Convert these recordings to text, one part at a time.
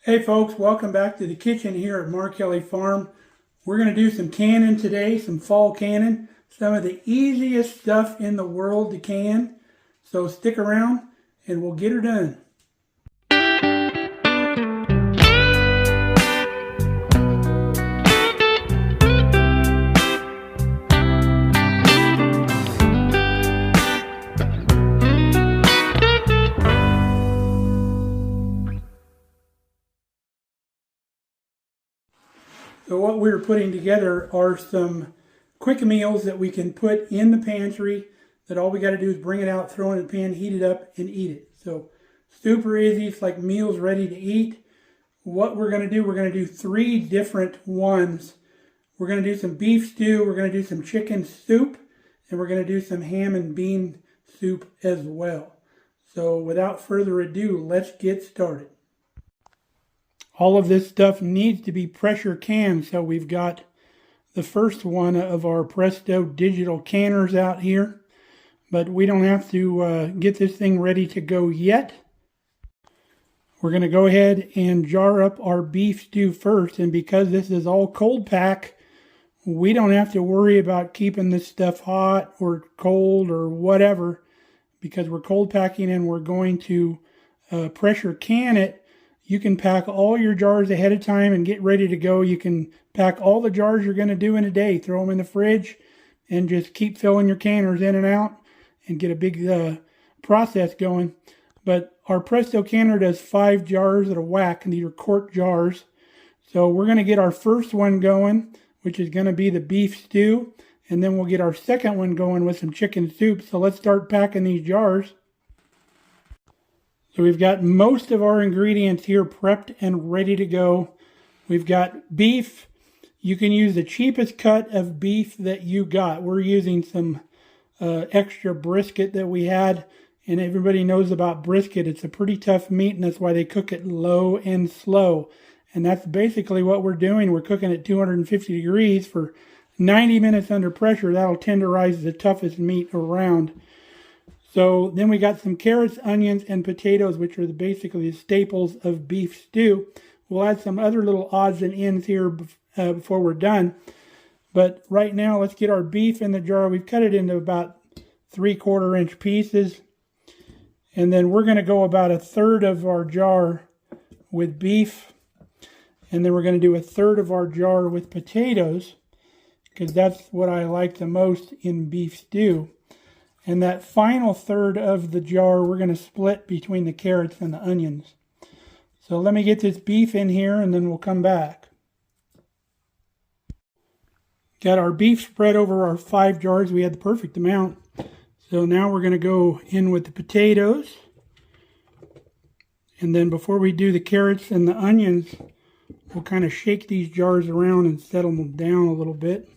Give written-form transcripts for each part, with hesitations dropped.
Hey folks, welcome back to the kitchen here at Markelly Farm. We're going to do some canning today, some fall canning, some of the easiest stuff in the world to can. So stick around and we'll get her done. So what we're putting together are some quick meals that we can put in the pantry that all we got to do is bring it out, throw it in the pan, heat it up, and eat it. So super easy. It's like meals ready to eat. What we're going to do 3 different ones. We're going to do some beef stew, we're going to do some chicken soup, and we're going to do some ham and bean soup as well. So without further ado, let's get started. All of this stuff needs to be pressure canned, so we've got the first one of our Presto Digital Canners out here, but we don't have to get this thing ready to go yet. We're going to go ahead and jar up our beef stew first, and because this is all cold pack, we don't have to worry about keeping this stuff hot or cold or whatever, because we're cold packing and we're going to pressure can it. You can pack all your jars ahead of time and get ready to go. You can pack all the jars you're going to do in a day, throw them in the fridge, and just keep filling your canners in and out and get a big process going. But our Presto canner does 5 jars at a whack, and these are quart jars. So we're going to get our first one going, which is going to be the beef stew, and then we'll get our second one going with some chicken soup. So let's start packing these jars. So we've got most of our ingredients here prepped and ready to go. We've got beef. You can use the cheapest cut of beef that you got. We're using some extra brisket that we had, and everybody knows about brisket. It's a pretty tough meat, and that's why they cook it low and slow. And that's basically what we're doing. We're cooking at 250 degrees for 90 minutes under pressure. That'll tenderize the toughest meat around. So then we got some carrots, onions, and potatoes, which are basically the staples of beef stew. We'll add some other little odds and ends here before we're done. But right now, let's get our beef in the jar. We've cut it into about 3/4 inch pieces. And then we're going to go about 1/3 of our jar with beef. And then we're going to do 1/3 of our jar with potatoes, because that's what I like the most in beef stew. And that final 1/3 of the jar, we're going to split between the carrots and the onions. So let me get this beef in here and then we'll come back. Got our beef spread over our 5 jars. We had the perfect amount. So now we're going to go in with the potatoes. And then before we do the carrots and the onions, we'll kind of shake these jars around and settle them down a little bit.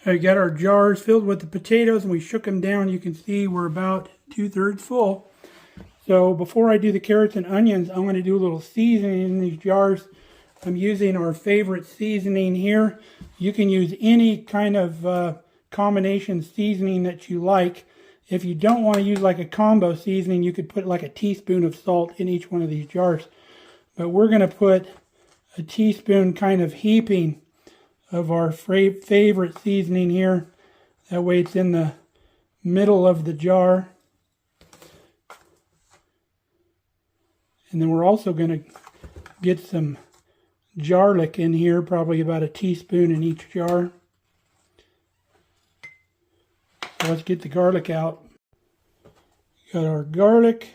We got our jars filled with the potatoes and we shook them down. You can see we're about 2/3 full. So before I do the carrots and onions, I'm going to do a little seasoning in these jars. I'm using our favorite seasoning here. You can use any kind of combination seasoning that you like. If you don't want to use like a combo seasoning, you could put like a teaspoon of salt in each one of these jars. But we're going to put a teaspoon kind of heaping of our favorite seasoning here. That way it's in the middle of the jar. And then we're also going to get some garlic in here, probably about a teaspoon in each jar. So let's get the garlic out. Got our garlic,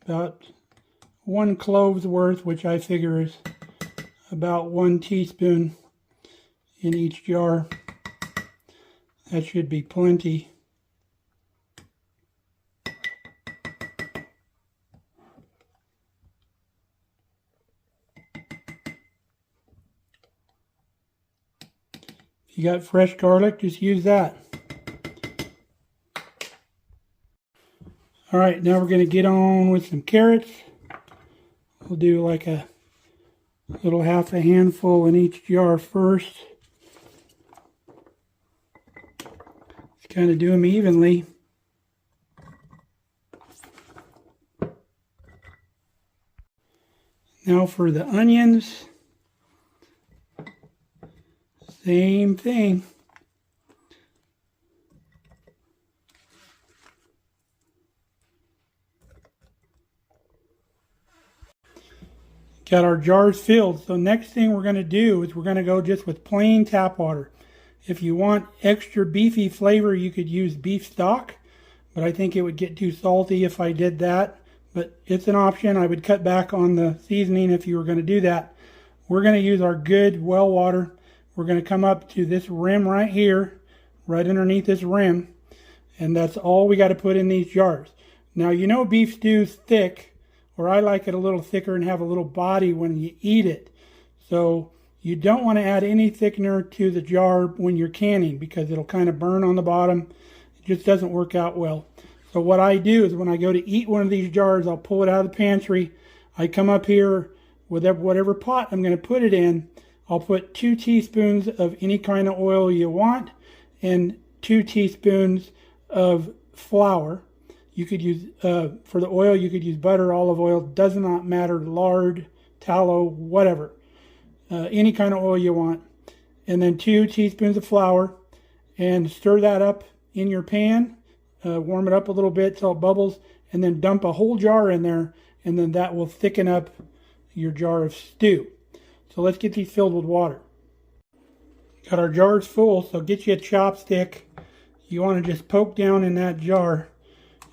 about 1 clove's worth, which I figure is about 1 teaspoon in each jar. That should be plenty. If you got fresh garlic, just use that. All right, now we're going to get on with some carrots. We'll do like a little half a handful in each jar first. Just kind of do them evenly. Now for the onions, same thing. Got our jars filled. So next thing we're going to do is we're going to go just with plain tap water. If you want extra beefy flavor, you could use beef stock, but I think it would get too salty if I did that. But it's an option. I would cut back on the seasoning if you were going to do that. We're going to use our good well water. We're going to come up to this rim right here, right underneath this rim, and that's all we got to put in these jars. Now, you know beef stew's thick, or I like it a little thicker and have a little body when you eat it. So you don't want to add any thickener to the jar when you're canning because it'll kind of burn on the bottom. It just doesn't work out well. So what I do is when I go to eat one of these jars, I'll pull it out of the pantry. I come up here with whatever pot I'm going to put it in. I'll put 2 teaspoons of any kind of oil you want and 2 teaspoons of flour. You could use, for the oil, you could use butter, olive oil, does not matter, lard, tallow, whatever. Any kind of oil you want. And then 2 teaspoons of flour, and stir that up in your pan. Warm it up a little bit till it bubbles, and then dump a whole jar in there, and then that will thicken up your jar of stew. So let's get these filled with water. Got our jars full, so get you a chopstick. You want to just poke down in that jar.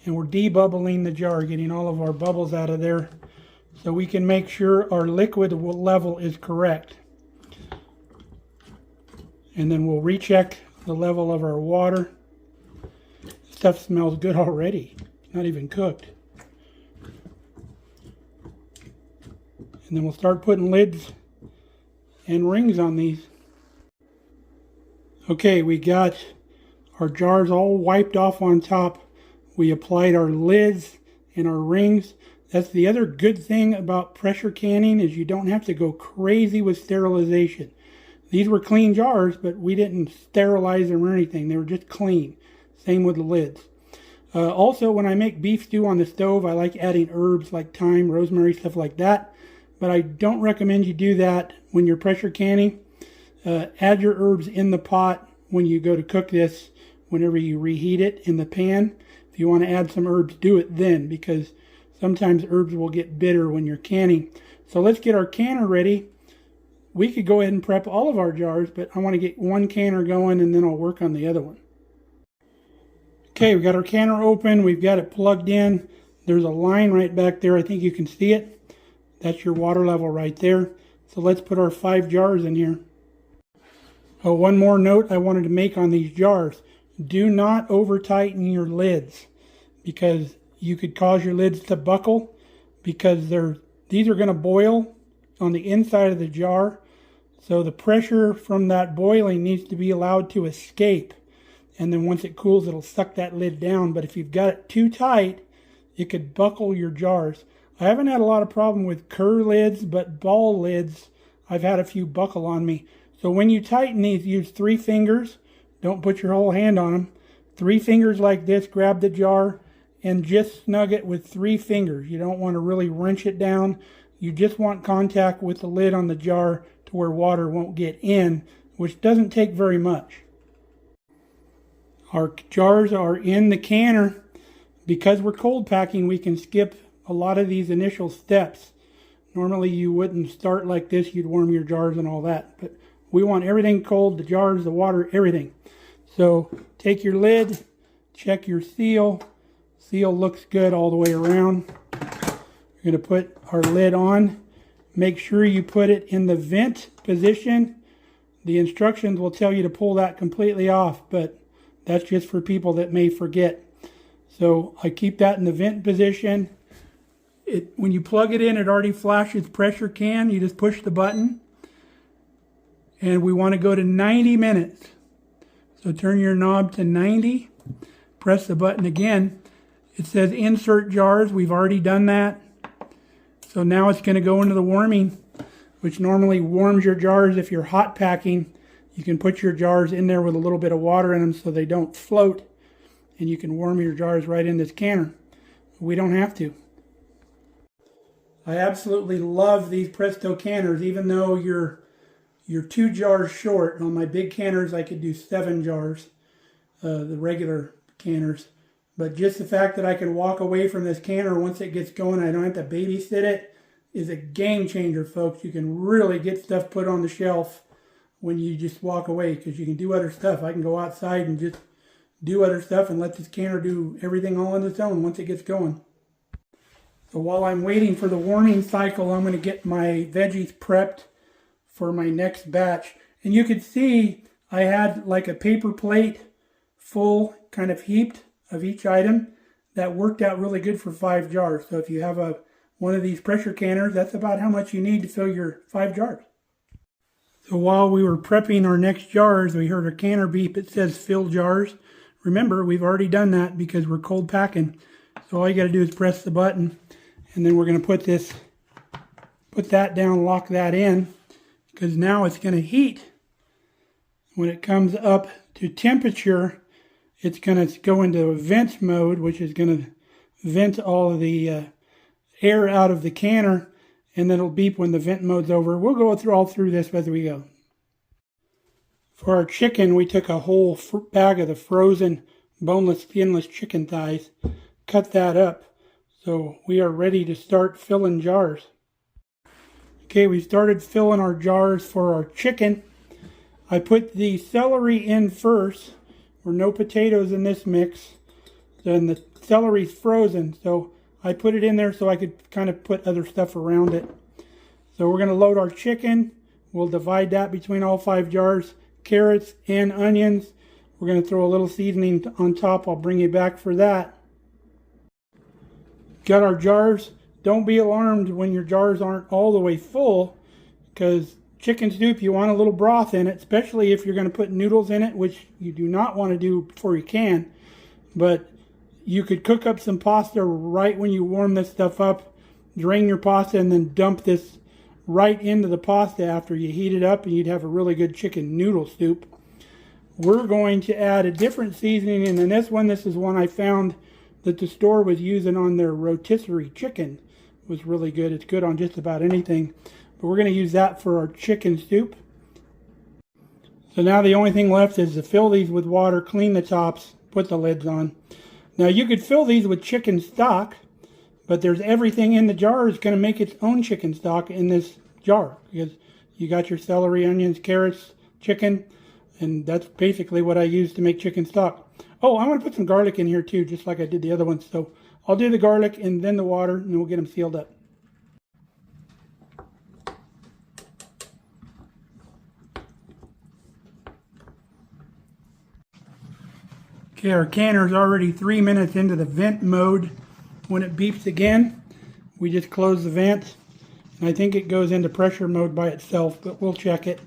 And we're debubbling the jar, getting all of our bubbles out of there so we can make sure our liquid level is correct. And then we'll recheck the level of our water. Stuff smells good already. It's not even cooked. And then we'll start putting lids and rings on these. Okay, we got our jars all wiped off on top. We applied our lids and our rings. That's the other good thing about pressure canning is you don't have to go crazy with sterilization. These were clean jars, but we didn't sterilize them or anything. They were just clean. Same with the lids. Also, when I make beef stew on the stove, I like adding herbs like thyme, rosemary, stuff like that. But I don't recommend you do that when you're pressure canning. Add your herbs in the pot when you go to cook this, whenever you reheat it in the pan. If you want to add some herbs, do it then, because sometimes herbs will get bitter when you're canning. So let's get our canner ready. We could go ahead and prep all of our jars, but I want to get one canner going and then I'll work on the other one. Okay, we got our canner open. We've got it plugged in. There's a line right back there. I think you can see it. That's your water level right there. So let's put our 5 jars in here. Oh, one more note I wanted to make on these jars. Do not over tighten your lids because you could cause your lids to buckle because these are going to boil on the inside of the jar. So the pressure from that boiling needs to be allowed to escape. And then once it cools, it'll suck that lid down. But if you've got it too tight, it could buckle your jars. I haven't had a lot of problem with Kerr lids, but ball lids, I've had a few buckle on me. So when you tighten these, use 3 fingers. Don't put your whole hand on them. 3 fingers like this, grab the jar and just snug it with 3 fingers. You don't want to really wrench it down. You just want contact with the lid on the jar to where water won't get in, which doesn't take very much. Our jars are in the canner. Because we're cold packing, we can skip a lot of these initial steps. Normally you wouldn't start like this. You'd warm your jars and all that. But we want everything cold, the jars, the water, everything. So take your lid, check your seal. Seal looks good all the way around. We're going to put our lid on. Make sure you put it in the vent position. The instructions will tell you to pull that completely off, but that's just for people that may forget. So I keep that in the vent position. When you plug it in, it already flashes pressure can. You just push the button. And we want to go to 90 minutes. So turn your knob to 90. Press the button again. It says insert jars. We've already done that. So now it's going to go into the warming, which normally warms your jars. If you're hot packing, you can put your jars in there with a little bit of water in them so they don't float. And you can warm your jars right in this canner. We don't have to. I absolutely love these Presto canners, even though you're 2 jars short. On my big canners, I could do 7 jars, the regular canners. But just the fact that I can walk away from this canner once it gets going, I don't have to babysit it, is a game changer, folks. You can really get stuff put on the shelf when you just walk away, because you can do other stuff. I can go outside and just do other stuff and let this canner do everything all on its own once it gets going. So while I'm waiting for the warming cycle, I'm going to get my veggies prepped for my next batch. And you can see I had like a paper plate full, kind of heaped, of each item. That worked out really good for 5 jars. So if you have one of these pressure canners, that's about how much you need to fill your 5 jars. So while we were prepping our next jars, we heard a canner beep. It says fill jars. Remember, we've already done that because we're cold packing. So all you got to do is press the button, and then we're going to put that down, lock that in, because now it's going to heat. When it comes up to temperature, it's going to go into a vent mode, which is going to vent all of the air out of the canner, and then it'll beep when the vent mode's over. We'll go all through this as we go. For our chicken, we took a whole bag of the frozen boneless, skinless chicken thighs, cut that up, so we are ready to start filling jars. Okay, we started filling our jars for our chicken. I put the celery in first. There were no potatoes in this mix. Then the celery's frozen, so I put it in there so I could kind of put other stuff around it. So we're going to load our chicken. We'll divide that between all 5 jars. Carrots and onions. We're going to throw a little seasoning on top. I'll bring you back for that. Got our jars. Don't be alarmed when your jars aren't all the way full, because chicken soup, you want a little broth in it, especially if you're going to put noodles in it, which you do not want to do before you can. But you could cook up some pasta right when you warm this stuff up, drain your pasta, and then dump this right into the pasta after you heat it up, and you'd have a really good chicken noodle soup. We're going to add a different seasoning in this one. This is one I found that the store was using on their rotisserie chicken. It was really good. It's good on just about anything. But we're going to use that for our chicken soup. So now the only thing left is to fill these with water, clean the tops, put the lids on. Now you could fill these with chicken stock, but there's everything in the jar is going to make its own chicken stock in this jar, because you got your celery, onions, carrots, chicken, and that's basically what I use to make chicken stock. Oh, I'm going to put some garlic in here too, just like I did the other ones. So I'll do the garlic and then the water, and then we'll get them sealed up. Okay, our canner's already 3 minutes into the vent mode. When it beeps again, we just close the vent, and I think it goes into pressure mode by itself, but we'll check it.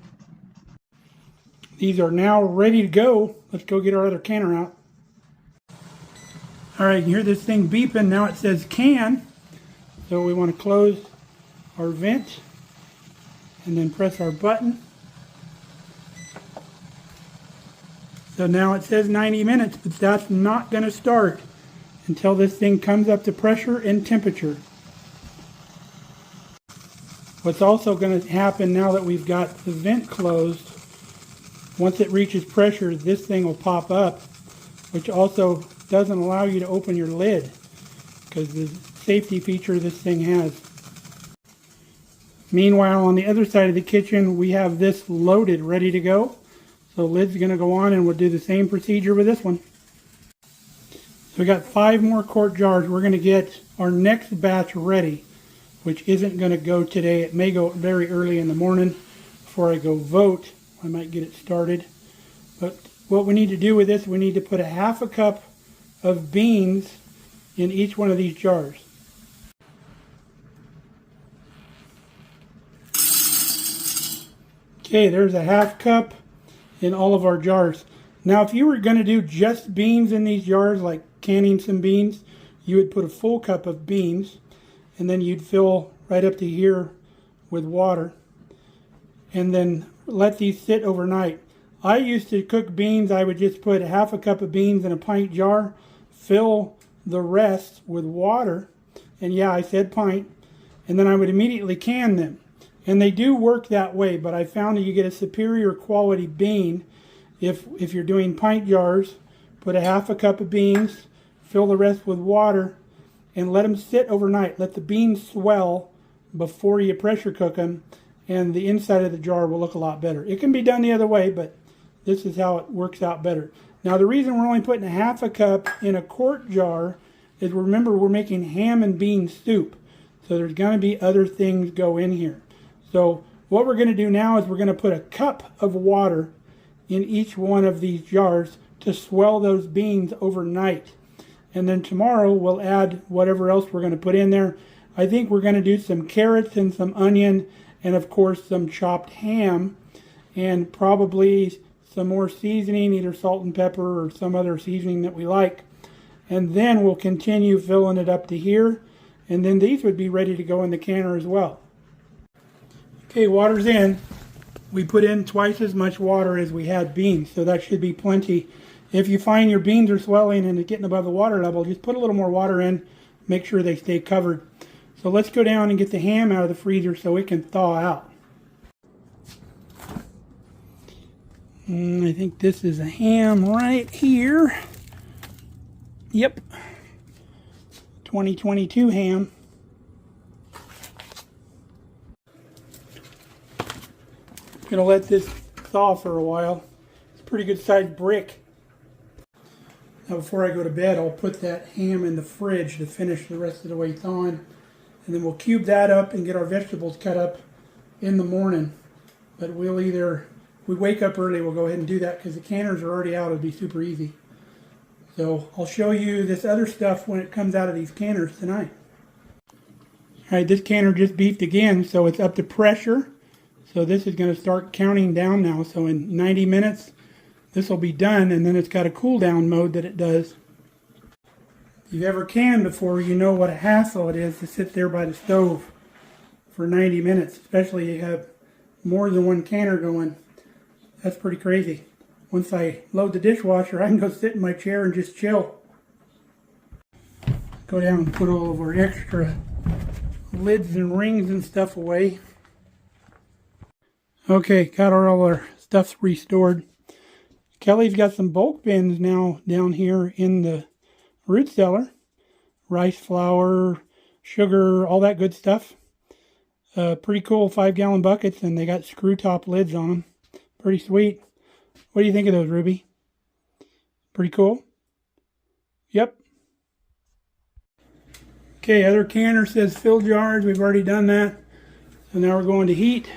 These are now ready to go. Let's go get our other canner out. All right, you hear this thing beeping. Now it says can. So we want to close our vent and then press our button. So now it says 90 minutes, but that's not going to start until this thing comes up to pressure and temperature. What's also going to happen now that we've got the vent closed, once it reaches pressure, this thing will pop up, which also doesn't allow you to open your lid, because the safety feature this thing has. Meanwhile, on the other side of the kitchen, we have this loaded, ready to go. So lid's going to go on, and we'll do the same procedure with this one. So we got 5 more quart jars. We're going to get our next batch ready, which isn't going to go today. It may go very early in the morning before I go vote. I might get it started. But what we need to do with this, we need to put a half a cup of beans in each one of these jars. Okay, there's a half cup in all of our jars. Now, if you were going to do just beans in these jars, like canning some beans, you would put a full cup of beans, and then you'd fill right up to here with water, and then let these sit overnight. I used to cook beans. I would just put half a cup of beans in a pint jar, fill the rest with water, and yeah, I said pint, and then I would immediately can them. And they do work that way, but I found that you get a superior quality bean if you're doing pint jars. Put a half a cup of beans, fill the rest with water, and let them sit overnight. Let the beans swell before you pressure cook them, and the inside of the jar will look a lot better. It can be done the other way, but this is how it works out better. Now, the reason we're only putting a half a cup in a quart jar is, remember, we're making ham and bean soup. So there's going to be other things go in here. So what we're going to do now is we're going to put a cup of water in each one of these jars to swell those beans overnight. And then tomorrow we'll add whatever else we're going to put in there. I think we're going to do some carrots and some onion, and of course some chopped ham, and probably some more seasoning, either salt and pepper or some other seasoning that we like. And then we'll continue filling it up to here, and then these would be ready to go in the canner as well. Okay, water's in. We put in twice as much water as we had beans, so that should be plenty. If you find your beans are swelling and getting above the water level, just put a little more water in, make sure they stay covered. So let's go down and get the ham out of the freezer so it can thaw out. I think this is a ham right here. Yep. 2022 ham. Gonna let this thaw for a while. It's a pretty good sized brick. Now before I go to bed, I'll put that ham in the fridge to finish the rest of the way thawing. And then we'll cube that up and get our vegetables cut up in the morning. But we'll either, if we wake up early, we'll go ahead and do that because the canners are already out. It'll be super easy. So I'll show you this other stuff when it comes out of these canners tonight. Alright, this canner just beefed again, so it's up to pressure. So this is going to start counting down now. So in 90 minutes, this will be done, and then it's got a cool down mode that it does. If you've ever canned before, you know what a hassle it is to sit there by the stove for 90 minutes, especially if you have more than one canner going. That's pretty crazy. Once I load the dishwasher, I can go sit in my chair and just chill. Go down and put all of our extra lids and rings and stuff away. Okay, got all our stuff restored. Kelly's got some bulk bins now down here in the root cellar. Rice flour, sugar, all that good stuff. Pretty cool 5-gallon buckets, and they got screw top lids on them. Pretty sweet. What do you think of those, Ruby? Pretty cool? Yep. Okay, other canner says fill jars. We've already done that. So now we're going to heat.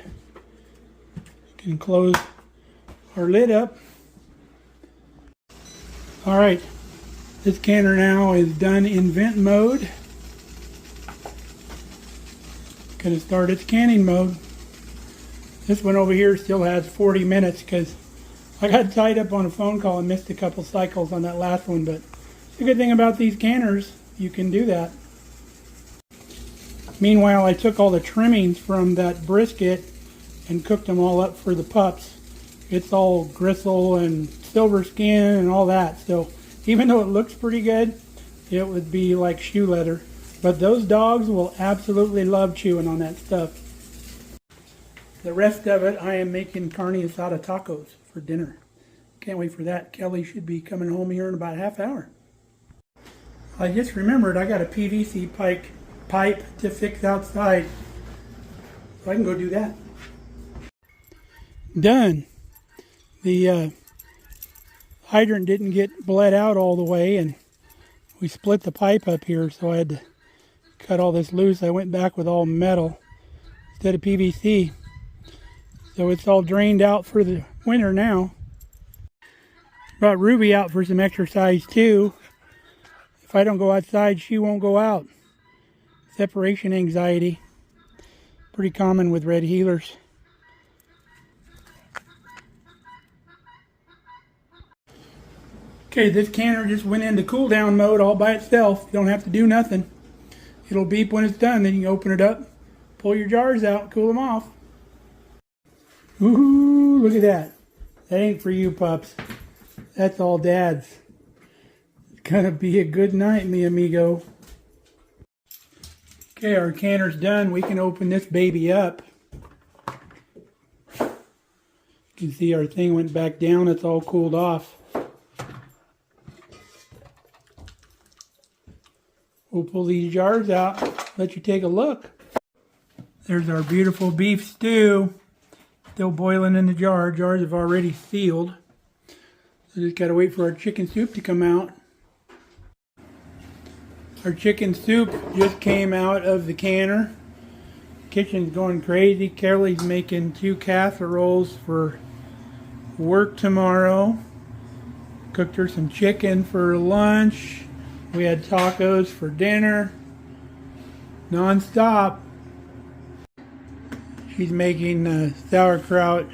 Can close our lid up. All right, this canner now is done in vent mode. Going to start its canning mode. This one over here still has 40 minutes because I got tied up on a phone call and missed a couple cycles on that last one, but the good thing about these canners, you can do that. Meanwhile, I took all the trimmings from that brisket and cooked them all up for the pups. It's all gristle and silver skin and all that, so even though it looks pretty good, it would be like shoe leather. But those dogs will absolutely love chewing on that stuff. The rest of it, I am making carne asada tacos for dinner. Can't wait for that. Kelly should be coming home here in about a half hour. I just remembered I got a PVC pipe to fix outside, so I can go do that. Done. The hydrant didn't get bled out all the way, and we split the pipe up here, so I had to cut all this loose. I went back with all metal instead of PVC. So it's all drained out for the winter now. Brought Ruby out for some exercise too. If I don't go outside, she won't go out. Separation anxiety. Pretty common with red heelers. Okay, this canner just went into cool down mode all by itself. You don't have to do nothing. It'll beep when it's done, then you can open it up, pull your jars out, cool them off. Ooh, look at that. That ain't for you, pups. That's all Dad's. It's gonna be a good night, mi amigo. Okay, our canner's done. We can open this baby up. You can see our thing went back down. It's all cooled off. We'll pull these jars out, let you take a look. There's our beautiful beef stew. Still boiling in the jar. Jars have already sealed. So just gotta wait for our chicken soup to come out. Our chicken soup just came out of the canner. Kitchen's going crazy. Kelly's making 2 casseroles for work tomorrow. Cooked her some chicken for lunch. We had tacos for dinner. Non-stop. She's making sauerkraut,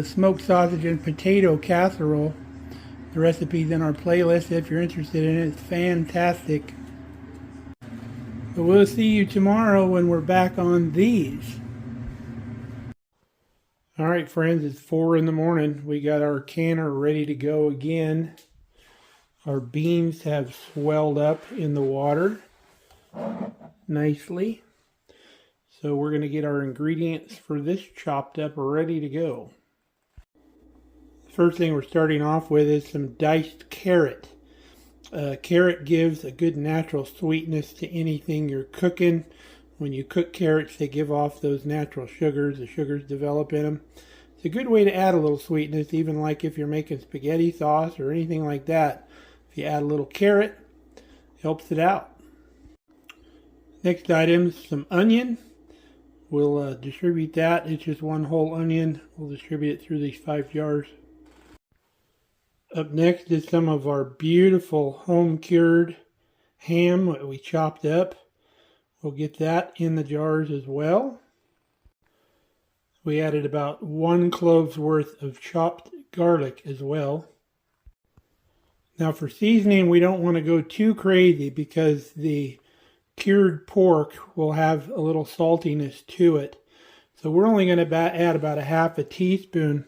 smoked sausage and potato casserole. The recipe's in our playlist if you're interested in it. It's fantastic. But we'll see you tomorrow when we're back on these. Alright friends, it's 4 in the morning. We got our canner ready to go again. Our beans have swelled up in the water nicely. So we're going to get our ingredients for this chopped up ready to go. First thing we're starting off with is some diced carrot. Carrot gives a good natural sweetness to anything you're cooking. When you cook carrots, they give off those natural sugars. The sugars develop in them. It's a good way to add a little sweetness, even like if you're making spaghetti sauce or anything like that. If you add a little carrot, it helps it out. Next item is some onion. We'll distribute that. It's just 1 whole onion. We'll distribute it through these 5 jars. Up next is some of our beautiful home-cured ham that we chopped up. We'll get that in the jars as well. We added about 1 clove's worth of chopped garlic as well. Now for seasoning, we don't want to go too crazy because the cured pork will have a little saltiness to it. So we're only going to add about 1/2 teaspoon.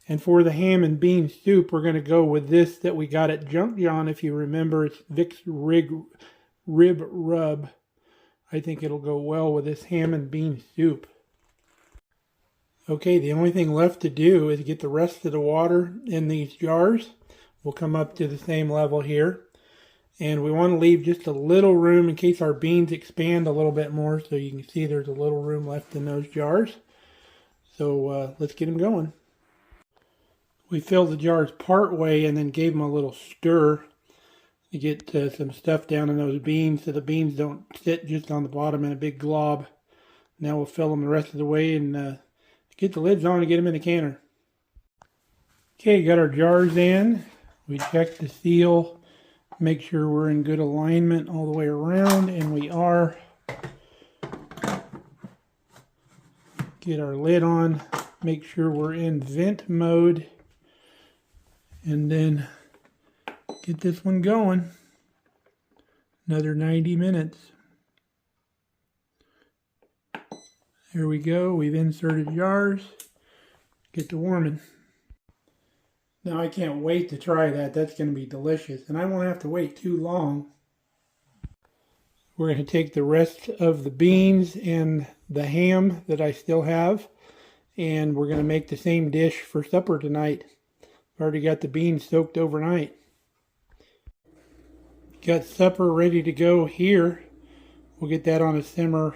And for the ham and bean soup, we're going to go with this that we got at Junk John. If you remember, it's Vic's Rib Rub. I think it'll go well with this ham and bean soup. Okay, the only thing left to do is get the rest of the water in these jars. We'll come up to the same level here. And we want to leave just a little room in case our beans expand a little bit more. So you can see there's a little room left in those jars. So let's get them going. We filled the jars part way and then gave them a little stir to get some stuff down in those beans so the beans don't sit just on the bottom in a big glob. Now we'll fill them the rest of the way and get the lids on and get them in the canner. Okay, got our jars in. We checked the seal. Make sure we're in good alignment all the way around, and we are. Get our lid on, make sure we're in vent mode, and then get this one going. Another 90 minutes. There we go, we've inserted jars. Get to warming. Now I can't wait to try that. That's going to be delicious. And I won't have to wait too long. We're going to take the rest of the beans and the ham that I still have. And we're going to make the same dish for supper tonight. I've already got the beans soaked overnight. Got supper ready to go here. We'll get that on a simmer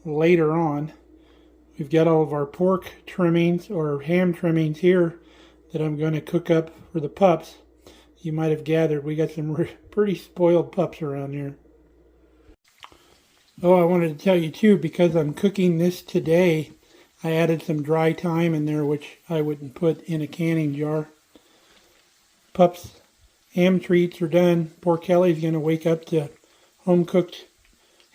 later on. We've got all of our pork trimmings or ham trimmings here that I'm going to cook up for the pups. You might have gathered we got some pretty spoiled pups around here. Oh, I wanted to tell you too, because I'm cooking this today, I added some dry thyme in there, which I wouldn't put in a canning jar. Pups' ham treats are done. Poor Kelly's going to wake up to home-cooked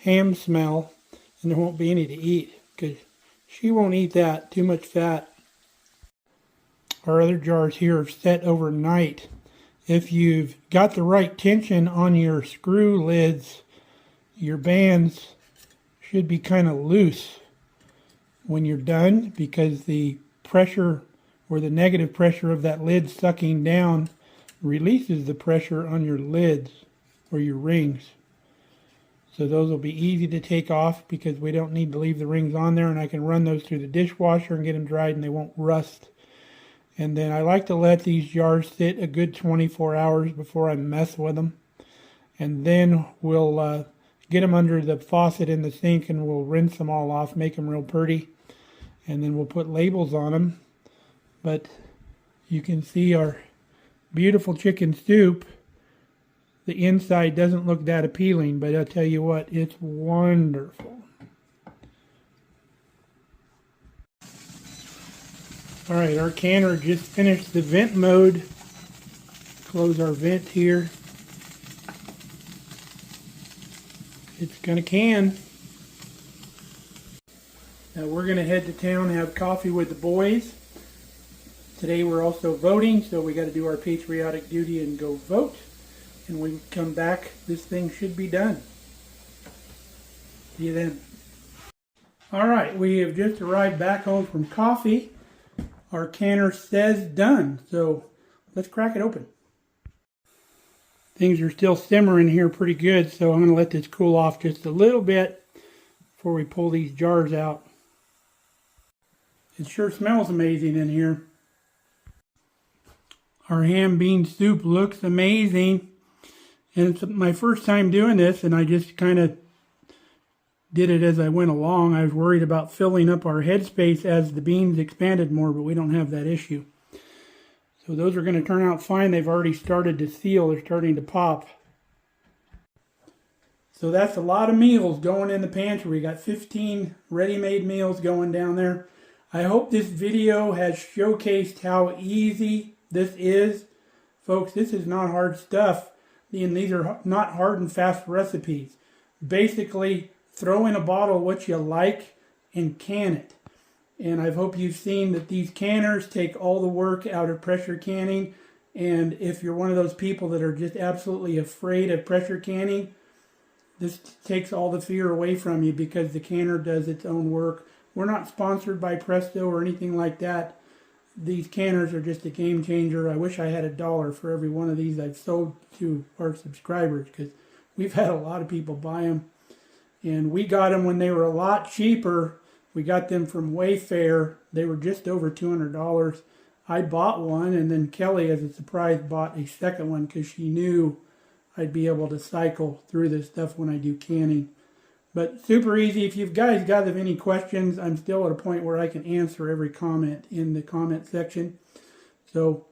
ham smell, and there won't be any to eat, because she won't eat that. Too much fat. Our other jars here are set overnight. If you've got the right tension on your screw lids, your bands should be kind of loose when you're done, because the pressure or the negative pressure of that lid sucking down releases the pressure on your lids or your rings. So those will be easy to take off because we don't need to leave the rings on there, and I can run those through the dishwasher and get them dried and they won't rust. And then I like to let these jars sit a good 24 hours before I mess with them. And then we'll get them under the faucet in the sink and we'll rinse them all off, make them real pretty. And then we'll put labels on them. But you can see our beautiful chicken soup. The inside doesn't look that appealing, but I'll tell you what, it's wonderful. Alright, our canner just finished the vent mode. Close our vent here. It's gonna can. Now we're gonna head to town and have coffee with the boys. Today we're also voting, so we gotta do our patriotic duty and go vote. And when we come back, this thing should be done. See you then. Alright, we have just arrived back home from coffee. Our canner says done, so let's crack it open. Things are still simmering here pretty good, so I'm going to let this cool off just a little bit before we pull these jars out. It sure smells amazing in here. Our ham bean soup looks amazing. And it's my first time doing this, and I just kind of did it as I went along. I was worried about filling up our headspace as the beans expanded more, but we don't have that issue. So those are going to turn out fine. They've already started to seal. They're starting to pop. So that's a lot of meals going in the pantry. We got 15 ready-made meals going down there. I hope this video has showcased how easy this is. Folks, this is not hard stuff. And these are not hard and fast recipes. Basically, throw in a bottle what you like and can it. And I hope you've seen that these canners take all the work out of pressure canning. And if you're one of those people that are just absolutely afraid of pressure canning, this takes all the fear away from you because the canner does its own work. We're not sponsored by Presto or anything like that. These canners are just a game changer. I wish I had $1 for every one of these I've sold to our subscribers because we've had a lot of people buy them. And we got them when they were a lot cheaper. We got them from Wayfair. They were just over $200. I bought one, and then Kelly, as a surprise, bought a second one because she knew I'd be able to cycle through this stuff when I do canning. But super easy. If you guys got any questions, I'm still at a point where I can answer every comment in the comment section. So,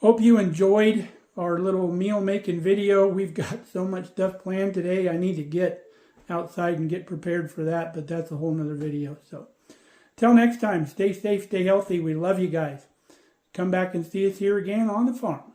hope you enjoyed our little meal making video. We've got so much stuff planned today. I need to get outside and get prepared for that, but that's a whole nother video. So, till next time, stay safe, stay healthy. We love you guys. Come back and see us here again on the farm.